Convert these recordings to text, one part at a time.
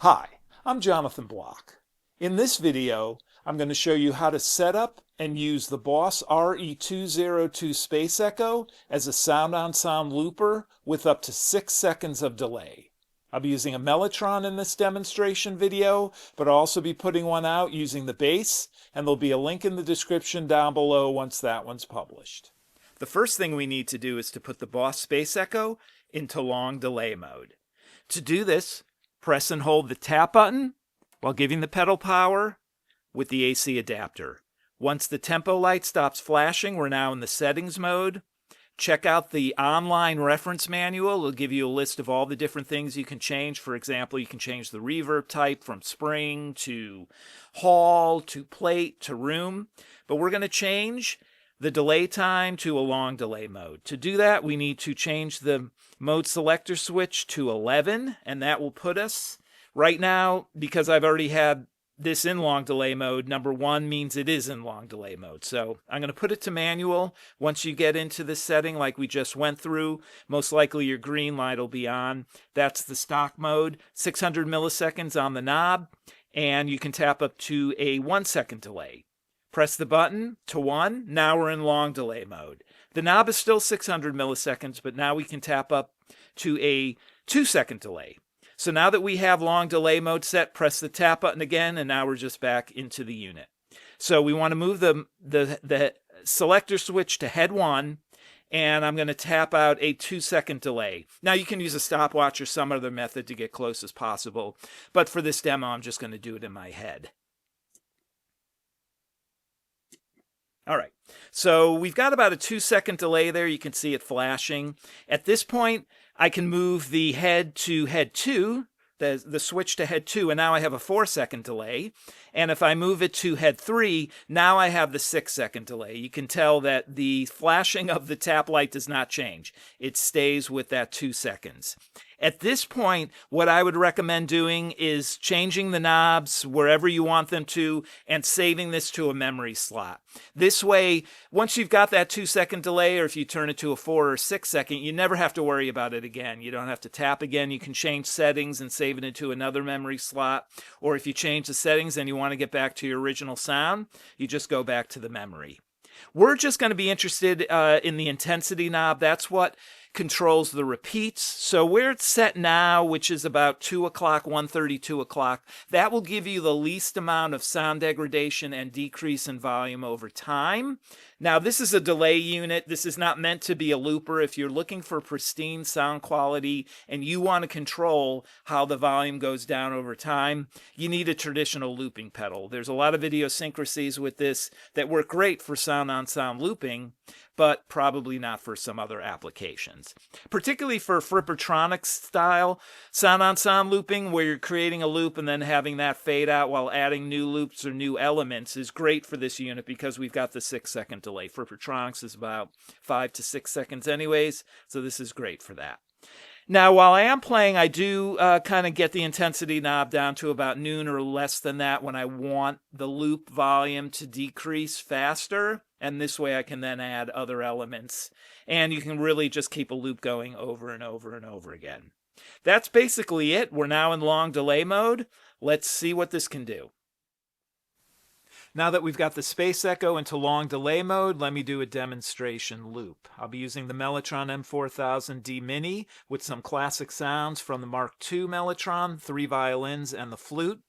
Hi, I'm Jonathan Block. In this video, I'm going to show you how to set up and use the Boss RE-202 Space Echo as a sound-on-sound looper with up to 6 seconds of delay. I'll be using a Mellotron in this demonstration video, but I'll also be putting one out using the bass, and there'll be a link in the description down below once that one's published. The first thing we need to do is to put the Boss Space Echo into long delay mode. To do this, press and hold the tap button while giving the pedal power with the AC adapter. Once the tempo light stops flashing, we're now in the settings mode. Check out the online reference manual. It'll give you a list of all the different things you can change. For example, you can change the reverb type from spring to hall to plate to room. But we're going to change the delay time to a long delay mode. To do that, we need to change the mode selector switch to 11, and that will put us right now, because I've already had this in long delay mode, number 1 means it is in long delay mode. So I'm going to put it to manual. Once you get into this setting like we just went through, most likely your green light will be on. That's the stock mode, 600 milliseconds on the knob, and you can tap up to a 1 second delay. Press the button to 1. Now we're in long delay mode. The knob is still 600 milliseconds, but now we can tap up to a 2 second delay. So now that we have long delay mode set, press the tap button again, and now we're just back into the unit. So we want to move the selector switch to head 1, and I'm going to tap out a 2 second delay. Now you can use a stopwatch or some other method to get close as possible, but for this demo, I'm just going to do it in my head. All right, so we've got about a 2 second delay there. You can see it flashing. At this point, I can move the head to head 2, the switch to head 2, and now I have a 4 second delay. And if I move it to head 3, now I have the 6 second delay. You can tell that the flashing of the tap light does not change. It stays with that 2 seconds. At this point, what I would recommend doing is changing the knobs wherever you want them to and saving this to a memory slot. This way, once you've got that 2 second delay, or if you turn it to a 4 or 6 second, you never have to worry about it again. You don't have to tap again. You can change settings and save it into another memory slot. Or if you change the settings and you want to get back to your original sound, you just go back to the memory. We're just going to be interested in the intensity knob. That's what controls the repeats. So where it's set now, which is about 2 o'clock, 1:30, 2 o'clock, that will give you the least amount of sound degradation and decrease in volume over time. Now, this is a delay unit. This is not meant to be a looper. If you're looking for pristine sound quality and you want to control how the volume goes down over time, you need a traditional looping pedal. There's a lot of idiosyncrasies with this that work great for sound-on-sound looping, but probably not for some other applications. Particularly for Frippertronics-style sound-on-sound looping, where you're creating a loop and then having that fade out while adding new loops or new elements, is great for this unit because we've got the 6 second delay. Frippertronics is about 5 to 6 seconds anyways, so this is great for that. Now, while I am playing, I do kind of get the intensity knob down to about noon or less than that when I want the loop volume to decrease faster. And this way I can then add other elements. And you can really just keep a loop going over and over and over again. That's basically it. We're now in long delay mode. Let's see what this can do. Now that we've got the Space Echo into long delay mode, let me do a demonstration loop. I'll be using the Mellotron M4000D Mini with some classic sounds from the Mark II Mellotron, 3 violins, and the flute.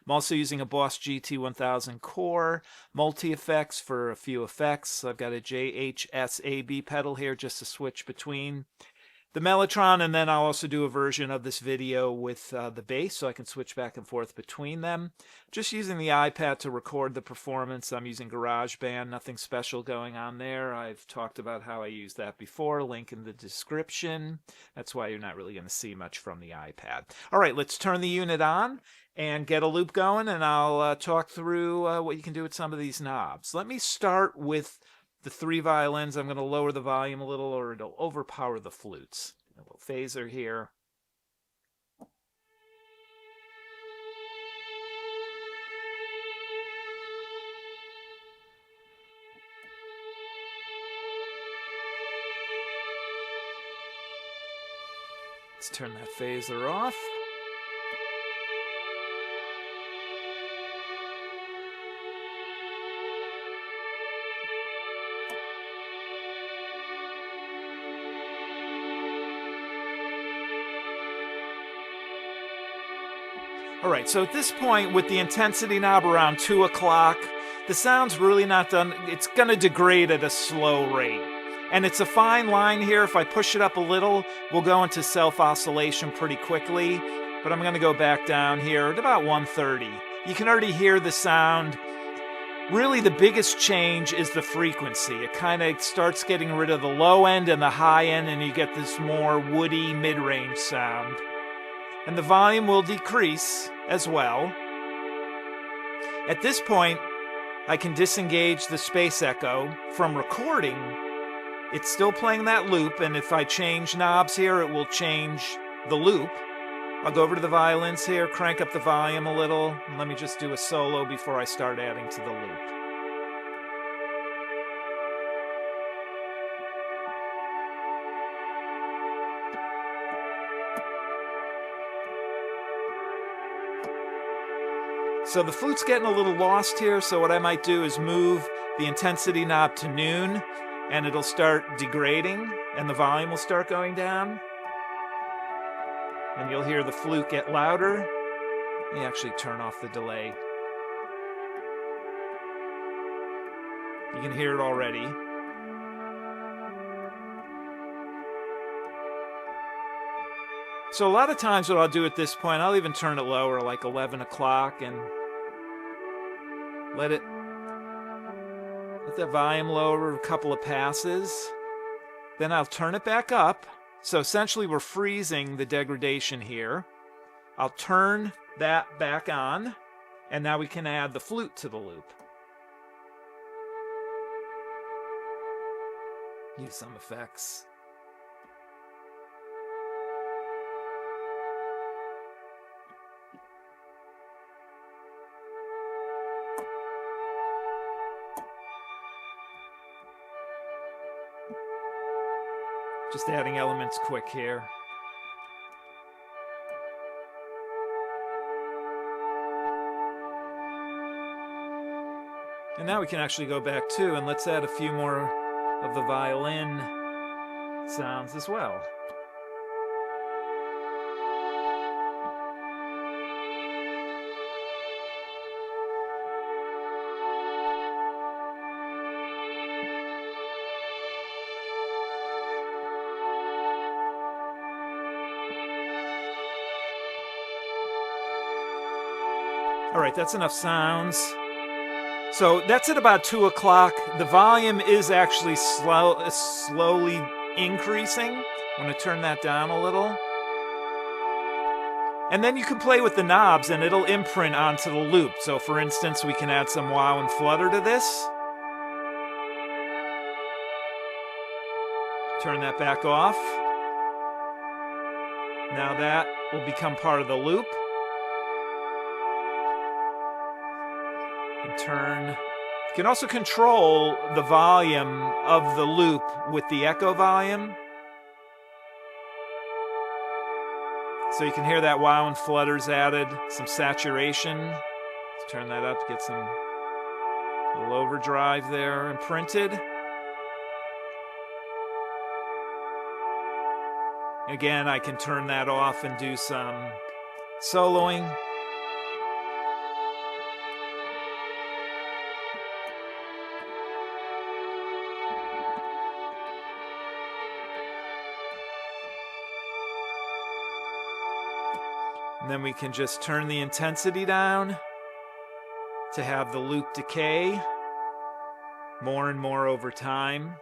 I'm also using a Boss GT1000 Core, multi-effects for a few effects. I've got a JHSAB pedal here just to switch between the Mellotron, and then I'll also do a version of this video with the bass so I can switch back and forth between them. Just using the iPad to record the performance. I'm using GarageBand, nothing special going on there. I've talked about how I use that before, link in the description. That's why you're not really going to see much from the iPad. All right, let's turn the unit on and get a loop going, and I'll talk through what you can do with some of these knobs. Let me start with the 3 violins. I'm going to lower the volume a little or it'll overpower the flutes. A little phaser here. Let's turn that phaser off. All right, so at this point, with the intensity knob around 2 o'clock, the sound's really not done. It's going to degrade at a slow rate. And it's a fine line here. If I push it up a little, we'll go into self-oscillation pretty quickly. But I'm going to go back down here at about 130. You can already hear the sound. Really, the biggest change is the frequency. It kind of starts getting rid of the low end and the high end, and you get this more woody mid-range sound. And the volume will decrease as well. At this point, I can disengage the space echo from recording. It's still playing that loop, and if I change knobs here, it will change the loop. I'll go over to the violins here, crank up the volume a little, and let me just do a solo before I start adding to the loop. So the flute's getting a little lost here, so what I might do is move the intensity knob to noon, and it'll start degrading, and the volume will start going down. And you'll hear the flute get louder. Let me actually turn off the delay. You can hear it already. So a lot of times what I'll do at this point, I'll even turn it lower, like 11 o'clock, and let that volume lower a couple of passes. Then I'll turn it back up. So essentially we're freezing the degradation here. I'll turn that back on, and now we can add the flute to the loop. Use some effects. Just adding elements quick here. And now we can actually go back too, and let's add a few more of the violin sounds as well. All right, that's enough sounds. So that's at about 2 o'clock. The volume is actually slowly increasing. I'm going to turn that down a little. And then you can play with the knobs and it'll imprint onto the loop. So for instance, we can add some wow and flutter to this. Turn that back off. Now that will become part of the loop. Turn. You can also control the volume of the loop with the echo volume. So you can hear that wow and flutters added, some saturation. Let's turn that up, get some little overdrive there imprinted. Again, I can turn that off and do some soloing. And then we can just turn the intensity down to have the loop decay more and more over time.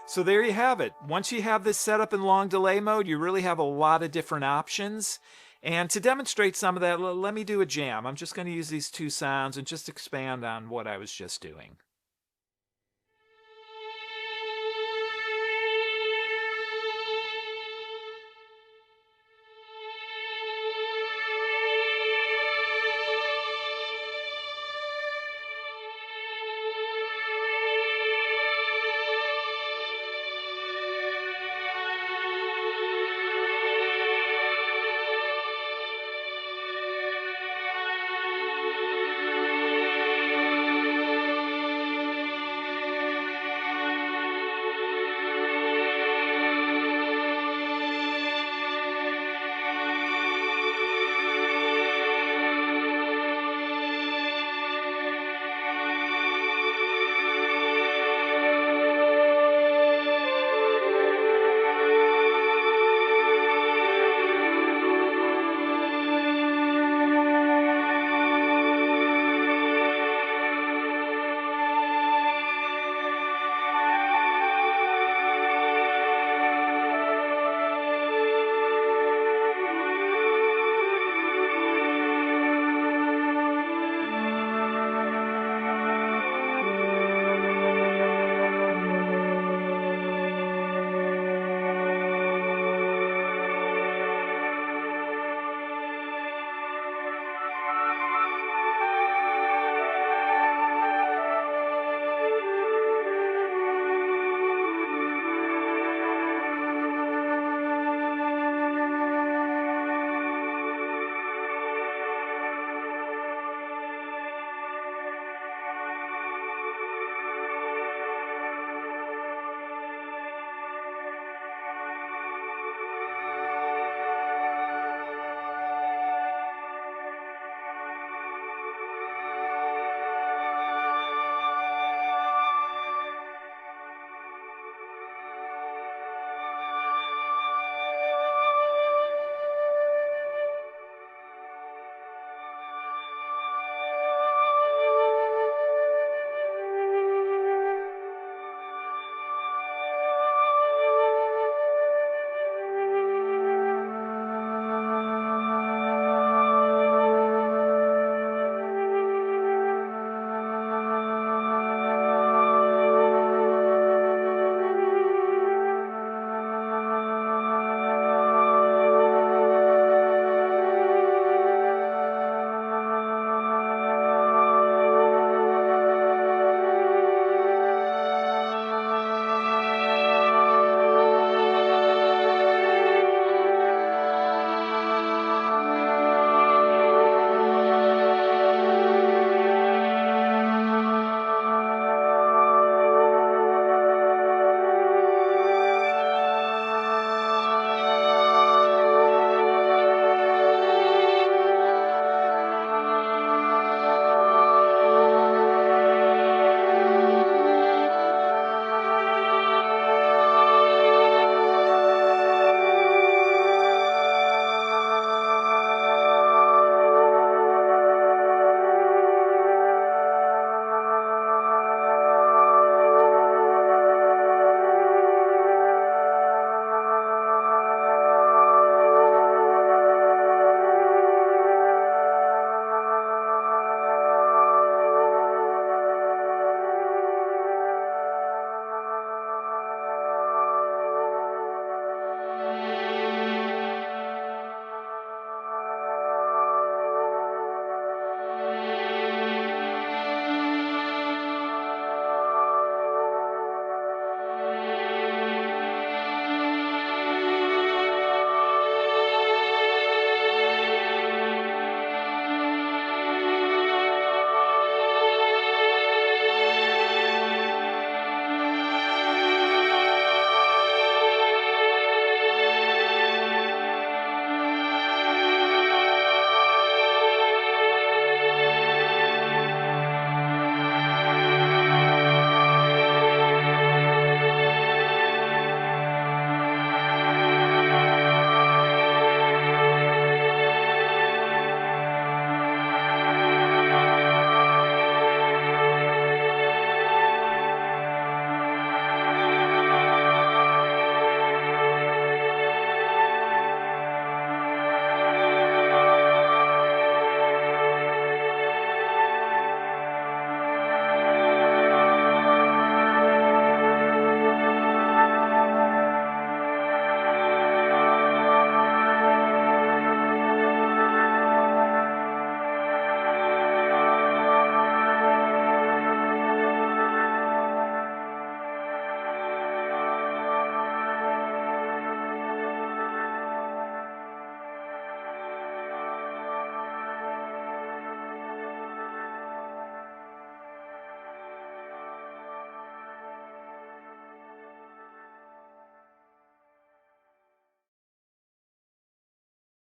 So there you have it. Once you have this set up in long delay mode, you really have a lot of different options. And to demonstrate some of that, let me do a jam. I'm just going to use these two sounds and just expand on what I was just doing.